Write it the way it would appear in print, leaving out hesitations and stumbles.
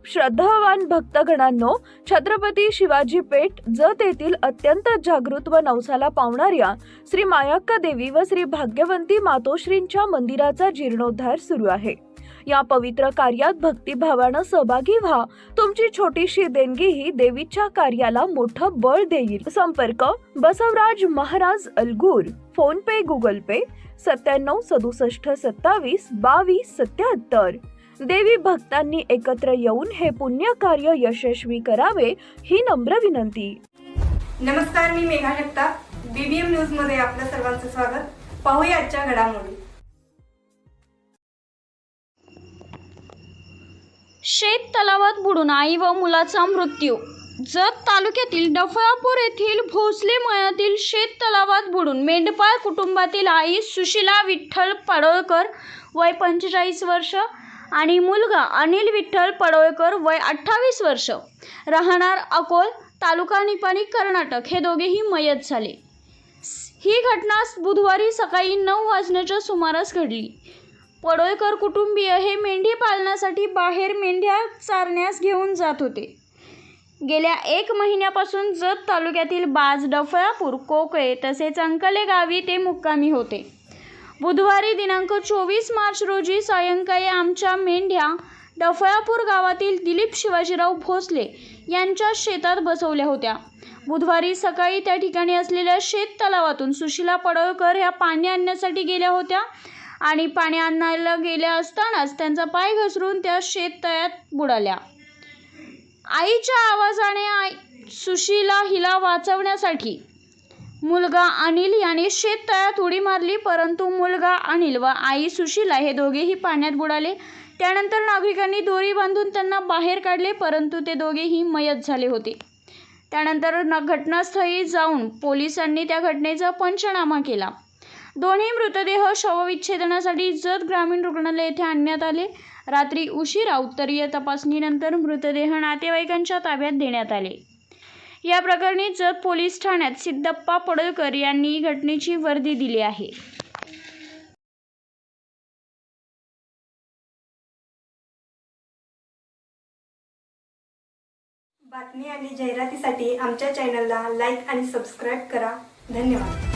श्रद्धावान भक्तगणांनो, छत्रपती शिवाजी पेठ जत येथील अत्यंत जागृत व नवसाला पावणाऱ्या श्री मायाक्का देवी व श्री भाग्यवंती मातोश्रींच्या मंदिराचा जीर्णोद्धार सुरू आहे। या पवित्र कार्यात भक्तिभावानं सहभागी व्हा। तुमची छोटीशी देणगी ही देवीच्या कार्याला मोठं बळ देईल। संपर्क बसवराज महाराज अलगूर, फोन पे, गुगल पे 97 67 27 22 77। देवी भक्तांनी एकत्र येऊन हे पुण्य कार्य यशस्वी करावे ही नम्र विनंती। नमस्कार, मी मेघा जगताप, बीबीएम न्यूज मध्ये आपल्या सर्वांचं स्वागत। पाहूया आजच्या घडामोडी। शेत तलावात बुडून आई व मुलाचा मृत्यू। जत तालुक्यातील डफळापूर येथील भोसले मळ्यातील शेत तलावात बुडून मेंढपाळ कुटुंबातील आई सुशीला विठ्ठल पडोळकर वय 45 वर्ष आणि मुलगा अनिल विठ्ठल पडोळकर वय 28 वर्ष राहणार अकोल, तालुका निपाणी, कर्नाटक हे दोघेही मयत झाले। ही घटना बुधवारी सकाळी 9 वाजण्याच्या सुमारास घडली। पडोळकर कुटुंबीय हे मेंढी पालनासाठी बाहेर मेंढ्या चारण्यास घेऊन जात होते। गेल्या 1 महिन्यापासून जत तालुक्यातील बाज, डफळापूर, कोकळे तसेच अंकले गावी ते मुक्कामी होते। बुधवारी दिनांक 24 मार्च रोजी सायंकाळी आमच्या मेंढ्या डफळापूर गावातील दिलीप शिवाजीराव भोसले यांच्या शेतात बसवल्या होत्या। बुधवारी सकाळी त्या ठिकाणी असलेल्या शेत तलावातून सुशीला पडोळकर ह्या पाणी आणण्यासाठी गेल्या होत्या आणि पाणी आणायला गेल्या असतानाच त्यांचा पाय घसरून त्या शेततळ्यात बुडाल्या। आईच्या आवाजाने सुशीला हिला वाचवण्यासाठी मुलगा अनिल याने शेततळ्यात उडी मारली, परंतु मुलगा अनिल व आई सुशीला हे दोघेही पाण्यात बुडाले। त्यानंतर नागरिकांनी दोरी बांधून त्यांना बाहेर काढले, परंतु ते दोघेही मयत झाले होते। त्यानंतर घटनास्थळी जाऊन पोलिसांनी त्या घटनेचा पंचनामा केला। दोन्ही मृतदेह शवविच्छेदनासाठी जत ग्रामीण रुग्णालय येथे आणण्यात आले। रात्री उशिरा उत्तरीय तपासणीनंतर मृतदेह नातेवाईकांच्या ताब्यात देण्यात आले। या प्रकरणी जत पोलीस ठाण्यात सिद्धप्पा पडोळकर यांनी घटनेची वर्दी दिली आहे। बातमी आणि जाहिरातीसाठी आमच्या चॅनलला लाईक आणि सबस्क्राईब करा। धन्यवाद।